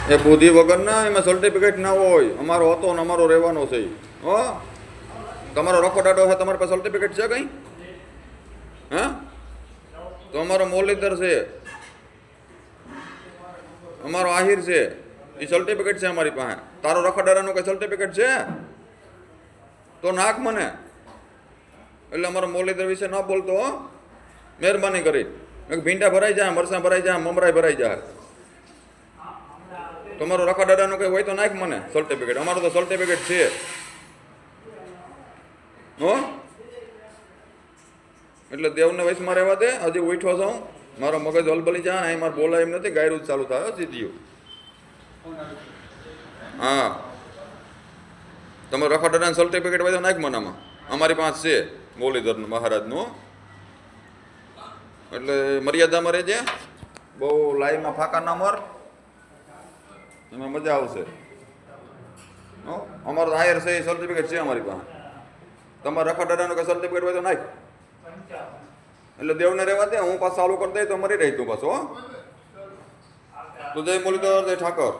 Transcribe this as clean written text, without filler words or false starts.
એ બુદ્ધિ વગરના એમાં સર્ટિફિકેટ ના હોય. અમારો હતો ને અમારો રહેવાનો છે. હો, તમારો રખો દાડો છે, તમારી પાસે સર્ટિફિકેટ છે કંઈ? હા, તો અમારો મોલીદર છે, અમારો આહિર છે, એ સર્ટિફિકેટ છે અમારી પાસે. તારો રખડારાનો કઈ સર્ટિફિકેટ છે તો નાખ મને. એટલે અમારો મોલીદર વિશે ન બોલતો હો, મહેરબાની કરી. ભીંડા ભરાઈ જાય, મરસાં ભરાઈ જાય, મમરાઈ ભરાઈ જાય. તમારો રખડારાનું કઈ હોય તો નાખ મને સર્ટિફિકેટ. અમારો તો સર્ટિફિકેટ છે. હો, એટલે દેવને વયસમાં રહેવા દે. હજી ઉઠો જાઉં, મારો મગજ હલબલી જાય ને અહીં મારે બોલાય એમ નથી. ગાયરું જ ચાલુ થાય સીધીયું. હા, તમે રખડારાનું સર્ટિફિકેટ હોય તો નાખ મને આમાં. અમારી પાસે છે મોલીધરનું મહારાજનું. એટલે મર્યાદામાં રહેજે, બહુ લાઈવમાં ફાંકા ના મર, એમાં મજા આવશે. અમારો આયર છે એ સર્ટિફિકેટ છે અમારી પાસે. તમારે રખડારાનું કઈ સર્ટિફિકેટ હોય તો નાખ. એટલે દેવને રહેવા દે. હું પાછું ચાલુ કરી દઈ તો મરી રહી તું પાછો. તો જય મુરલીધર, જય ઠાકર.